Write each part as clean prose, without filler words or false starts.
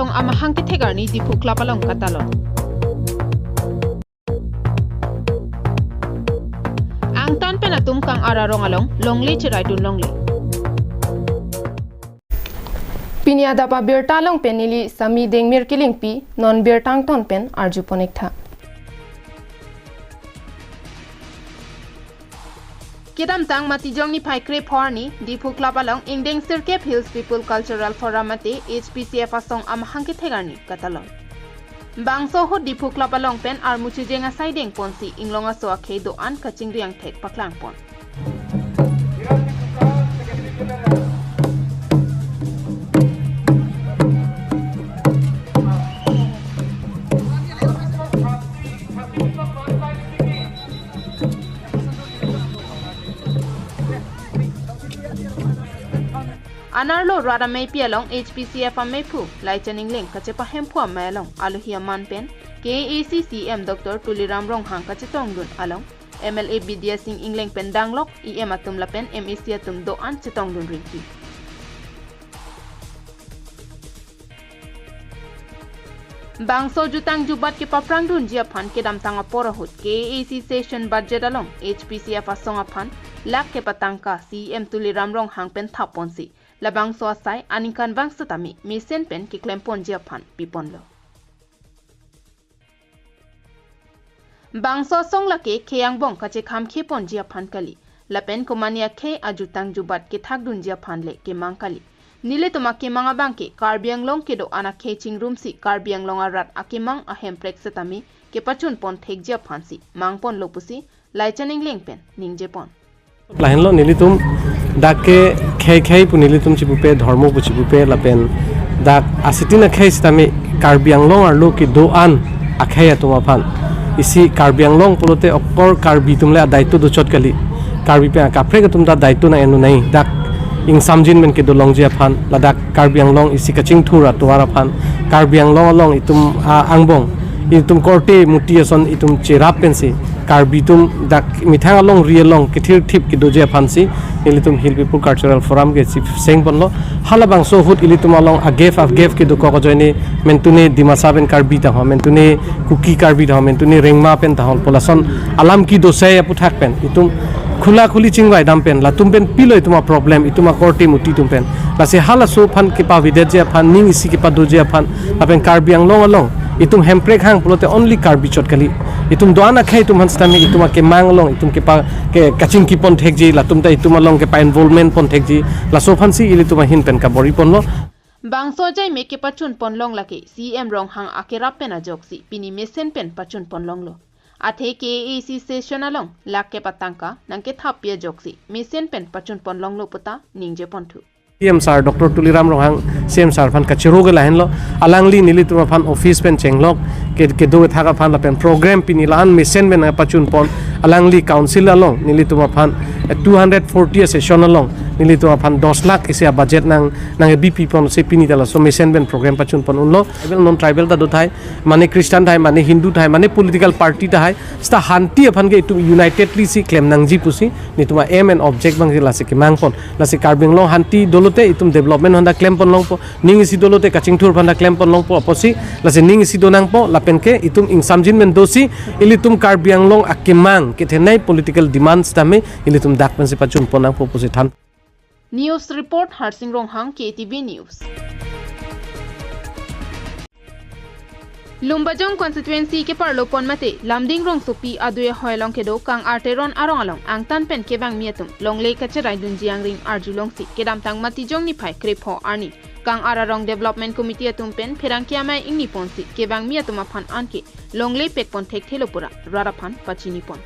song ama hangki thegarni dipu klapalong katalon. Ang tan penatum kang ararong along longli chirai dun longli. Pinia dapa birtalong penili sami deng mirkiling pi non birtang ton pen arju ponekta. Kedam tang matijong ni pai kre phorni dipu klapalong ingdeng sirkep hills people cultural forum ate HPCF asong am hangki thegarni katalong. Bangso ho dipu klapalong pen ar muchijenga saideng ponsi inglonga so akhe do an kachingriang thek paklang pon. Anarlo rada may pialong HPCF may pu lai chaning link kachepa hempua malong aluhia manpen KACCM Dr. Tuliram Rong hang kachetong dun along MLA Bidya Singh Ingling pen danglok EM atum lapen MEC atum do an chetong dun rinki. Bangso jutang jubat ke paprang dun jia phan ke dam tanga porahut KAC session budget along HPCF asong aphan lak ke patangka CM Tuliram Rong hang pen thaponsi labang so asai anikan bang satami misen pen ki klempon jia phan piponlo. Bangso song lake kheyang bong kache kham khepon jia phan kali lapen komania khe ajutang jubat ke thak dun jia phan le ke mangkali nile tuma ke manga bang ke karbiang long ke do ana khe chingrum si karbiang long arat akimang ahem prek satami ke pachun pon thek jia phan si mangpon lopusi laichaning leng pen ningje pon lahen lo nilitum dake khei pu nilitum chipupe dharmo pu chipupe lapen dak asitina khei stami karbiang long ar lo ki do an akhaya tuma phan isi karbiang long pulote okor karbi tumle daito do chot kali karbi pe ka prek tum da daito na enu nai dak ing samjin men ke do long jia phan ladak karbiang long isi kaching thura tuara phan karbiang long itum angbong itum korte mutiason itum cherap pensi karbitum dak mithang long real long kithir thip ki doje phansi ilitum hill people cultural forum ge chief seng bonlo halabang so hut ilitum along agef ki do ko joine mentune dimasa ben karbi ta ho mentune kuki karbi ta ho mentune rengma pen ta hol polason alam ki do sai apu thak pen itum khula khuli chingwai dam pen la tum pen piloi tuma problem ituma korte muti tum pen la se hala so phan ke pa videt je phan ning isi ke pa doje phan apen karbiang long along itum hemprek hang pulote only karbi chot kali itum doana khai tum hanstami ituma ke manglong itum ke pa ke kaching ki pon thek ji la tum ta itum along ke pa involvement pon thek ji la so phansi ili tuma hin pen ka bori pon lo bangso jai me ke pachun pon long lake CM rong hang akera pen a joksi pini mesen pen pachun pon long lo athe ke AC session along lak ke patangka nangke thapye joksi mesen pen pachun pon long lo puta ningje pon thu CM sir Dr. Tuliram Rohang CM sir fan kachiro ge lahen lo alangli nilituma fan office pen chenglok ke do thaga fan la pen program pinilan mission ben pachun pon alangli council along nilituma fan 240 session along nilituma fan 10 lakh isia budget nang BP pon se pini dala so mission ben program pachun pon unlo tribal non tribal da do thai mane christian thai mane hindu thai mane political party thai sta hanti afan ge tu unitedly si claim nang ji pusi nituma aim and object bang la se ke mangpon la se carbing long hanti dolote itum development honda claim pon long po ning isi dolote kaching thur phanda claim pon long po aposi la se ning isi donang po la pen ke itum ing samjin men dosi ilitum karbiang long akimang ke thenai political demands tame ilitum dak pen se pachun ponang po posi than News report Harsing Rong hang KATV News. Lumbajong constituency ke parlopon mate lamding rong sopi aduye hoilong ke do kang arteron arong along angtan pen ke bang miatum longle kacherai dun jiang ring arjulong si kedam tang matijong ni phai krepho arni kang ararong development committee atum pen pherang kiamai ingni ponsi ke bang miatum aphan anke longle pek pon thek thelopura raraphan pachini pon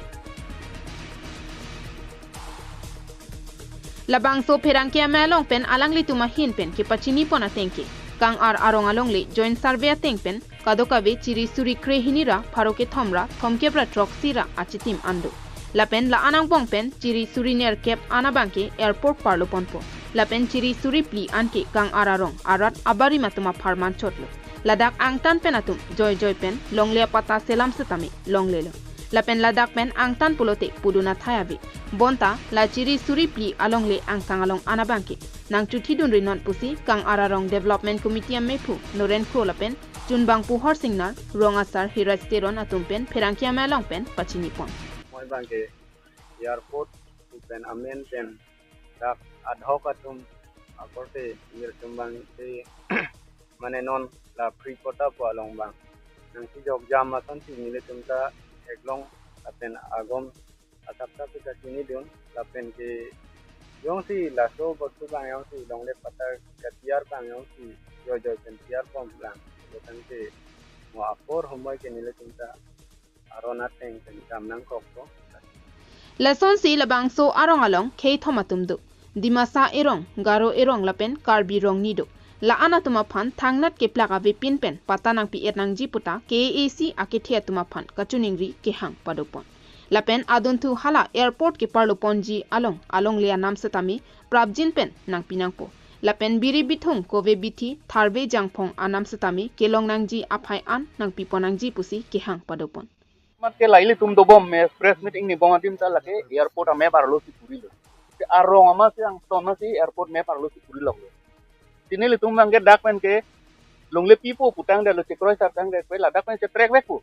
labang so pherang kiamai long pen alangli tuma hin pen ke pachini pon atengke kang arong along le joint survey ateng pen kadokabe chiri suri kre hinira pharoke thomra thomkebra truck sira achitim ando lapen la anang bong pen chiri suri ner kep anabangke airport parlo ponpo lapen chiri suri pli anke kang ararong arat abari matuma pharman chotlo ladak angtan penatum joy pen longle pata selam setami longlelo lapen ladak pen angtan pulote puduna thayabe bonta la chiri suri pli alongle angtang along anabangke nang chuthidun rinon pusi kang ararong development committee mepu noren kro lapen chunbang pu hor singnar rongasar hirasteron atumpen pherangkia melong pen pachini pon moi bangke airport pen amen pen dak adhok atum akorte mir chumbang te mane non la free kota po along bang nang si jog jam masan si nile tumta eklong apen agom atapta pita sini dun lapen ke yong si la so botu bang yong si long le pata katiar bang yong si yo pen tiar pom bang lotan ke mo apor homoy ke nile tumta arona teng pen kamnang kokko Lason si labang so arong along kei thomatumdu dimasa erong garo erong lapen karbi rong nido la ana tuma phan thangnat ke plaka ve pin pen patanang pi etnang jiputa KAC akethia tuma phan kachuningri ke hang padopon lapen aduntu hala airport ke parloponji along lia nam satami prabjin pen nang pinangpo lapen biri bithung kove bithi tharbe jangphong anam satami kelong nangji aphai an nang piponangji pusi ke hang padopon mat ke laili tum do bom me press meeting ni bom adim ta lake airport ame parlo si puri lo ke arong ama si ang tona si airport me parlo si puri lo tinili tum bang ke dak pen ke longle pipo putang de lo chekroi sa tang de pe la dak pen che trek veku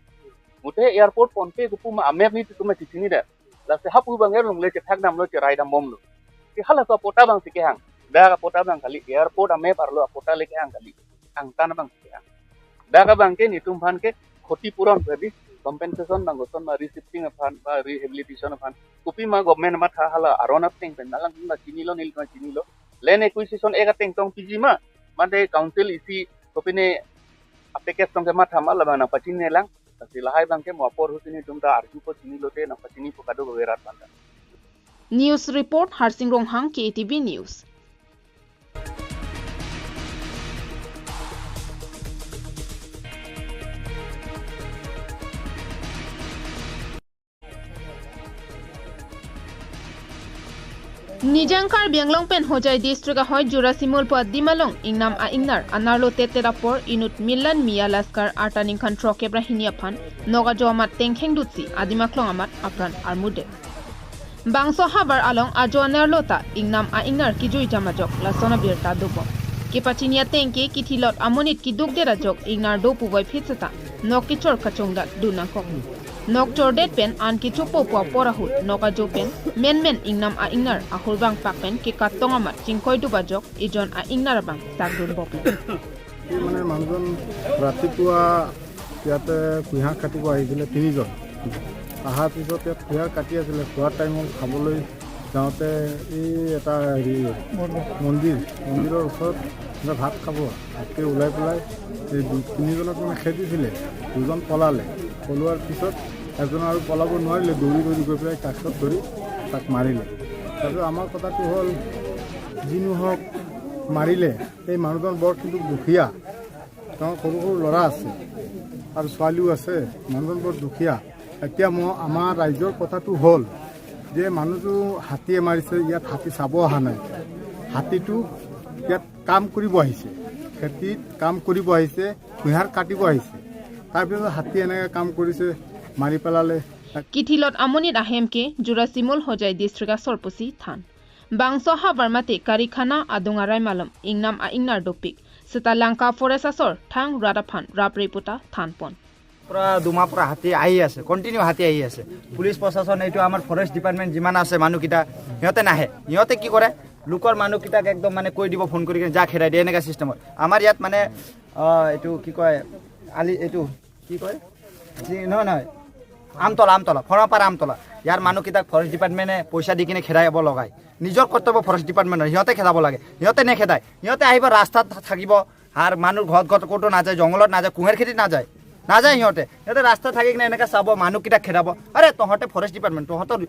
mute airport ponte ku puma ame ni tu me tini de la se hapu bang er longle che thak dam lo che rai dam bom lo ke hala so pota bang si ke hang da pota bang kali airport ame parlo pota le ke hang kali ang tan bang si hang da bang ke ni tum phan ke khoti puron kadi compensation bang goson ma receiving fan ba rehabilitation fan kupi ma government ma tha hala arona teng pen nalang ma chinilo nil ma chinilo land acquisition ega teng tong pg ma mande council isi kopine application tong ke ma thama la na pachine lang si lahai bang ke mo por husini tumta arju ko chinilo te na pachini ko kado berat banda News report Harsing Ronghang KATV News Nijangkar Bianglong pen hojai district hoy Jurasimul pa dimalong ingnam a ingnar anarlo teterapor inut millan mia laskar artaning khantrok kebra hinia phan noga jomat tengkheng dutsi adimaklong amat apran armude bangso habar along ajo nerlota ingnam a ingnar kijui jamajok la sona birta dobo kipachinia tengke kithilot amonit kiduk dera jok ingnar do pubai phitsata nokichor kachongda dunakok nok jordet pen an ki chupo po porahut noka jo pen men ingnam a ingnar a hulbang pak pen ki katonga mat chingkoi du bajok ijon a ingnar bang sagdun bokle মানে মানুহজন ৰাতিপুৱা ইয়াতে কুঁহিয়াৰ কাটিব আহিছিলে 3 জন অহাৰ পিছত ইয়াত কুঁহিয়াৰ কাটি আছিলে খোৱাৰ টাইমত খাবলৈ যাওঁতে এই এটা হেৰি মন্দিৰৰ ওচৰত ভাত খাব তাতে ওলাই পেলাই এই 3জনক মানে খেদিছিলে 2জন পলালে পলোৱাৰ পিছত এজন আৰু পলাব নোৱাৰিলে দৌৰি গৈ পেলাই কাষত ধৰি তাক মাৰিলে তাৰপিছত আমাৰ কথাটো হ'ল যিনো হওক মাৰিলে এই মানুহজন বৰ কিন্তু দুখীয়া তেওঁ সৰু সৰু ল'ৰা আছে আৰু ছোৱালীও আছে মানুহজন বৰ দুখীয়া এতিয়া আমাৰ ৰাইজৰ কথাটো হ'ল যে মানুহটো হাতীয়ে মাৰিছে ইয়াত হাতী চাব অহা নাই হাতীটো ইয়াত কাম কৰিব আহিছে খেতিত কাম কৰিব আহিছে কুঁহিয়াৰ কাটিব আহিছে তাৰপিছত হাতী এনেকৈ কাম কৰিছে মাৰি পেলালে কিথিলত আমনিত আহেমকে জুৰাছিমুল হজাই ডিষ্ট্ৰিক্ট সৰপসি থান বাংসো হাবাৰমাতে কাৰিখানা আদুঙাৰাই মালম ইংনাম আ ইংনাৰ ডপিক সেটা লংকা ফৰেষ্ট আসৰ থাং ৰাদাফান ৰাপৰেপুটা থানপন পুরা দুমা পুরা হাতী আহি আছে কন্টিনিউ হাতী আহি আছে পুলিশ প্রশাসন এইটো আমার ফরেস্ট ডিপার্টমেন্ট যিমান আছে মানুহকিটা সিহঁতে নাহে সিহঁতে কি কৰে লোকৰ মানুহকিটাক একদম মানে কৈ দিব ফোন কৰি যা খেৰাই দিয়ে এনেকা সিস্টেমত আমাৰ ইয়াত মানে এইটো কি কয় আলি এইটো কি কয় নহয় আমতলা ফৰমাপাৰা আমতলা ইয়াৰ মানুহকিটাক ফৰেষ্ট ডিপাৰ্টমেণ্টে পইচা দি কিনে খেদাব লগায় নিজৰ কৰ্তব্য ফৰেষ্ট ডিপাৰ্টমেণ্টৰ সিহঁতে খেদাব লাগে সিহঁতে নেখেদায় সিহঁতে আহিব ৰাস্তাত থাকিব আৰু মানুহ ঘৰত ক'তো নাযায় জংঘলত নাযায় কুঁহিয়াৰ খেতিত নাযায় সিহঁতে ৰাস্তা থাকি কিনে এনেকৈ চাব মানুহকেইটাক খেদাব আৰে তহঁতে ফৰেষ্ট ডিপাৰ্টমেণ্ট তহঁতৰ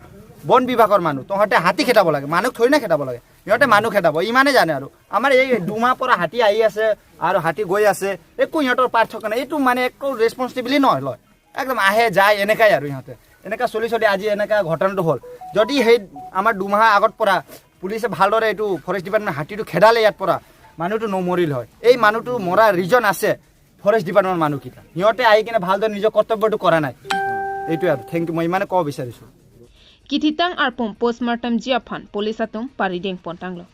বন বিভাগৰ মানুহ তহঁতে হাতী খেদাব লাগে মানুহ থৈ না খেদাব লাগে সিহঁতে মানুহ খেদাব ইমানেই জানে আৰু আমাৰ এই দুমাহ পৰা হাতী আহি আছে আৰু হাতী গৈ আছে একো সিহঁতৰ পাৰ্থক্য নাই এইটো মানে একো ৰেছপনচিবিলিটি নহয় লয় একদম আহে যায় এনেকাই আৰু সিহঁতে এনেকা চলি আজি এনেকা ঘটনাটো হ'ল যদি সেই আমাৰ দুমাহ আগত পৰা পুলিচে ভালদৰে এইটো ফৰেষ্ট ডিপাৰ্টমেণ্ট হাতীটো খেদালে ইয়াত পৰা মানুহটো নমৰিল হয় এই মানুহটো মৰা ৰিজন আছে ফৰেষ্ট ডিপাৰ্টমেণ্টৰ মানুহকেইটা সিহঁতে আহি কিনে ভালদৰে নিজৰ কৰ্তব্যটো কৰা নাই এইটোৱে আৰু থেংক ইউ মই ইমানে ক'ব বিচাৰিছোঁ Kititang arpum postmortem jiapan polisatum parideng pontanglo.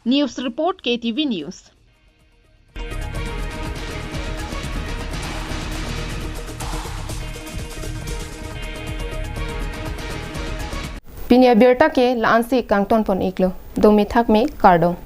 News report KTV News. Pinia Berta ke Lansi Kangton pon iklo. Domi thak me Kardong.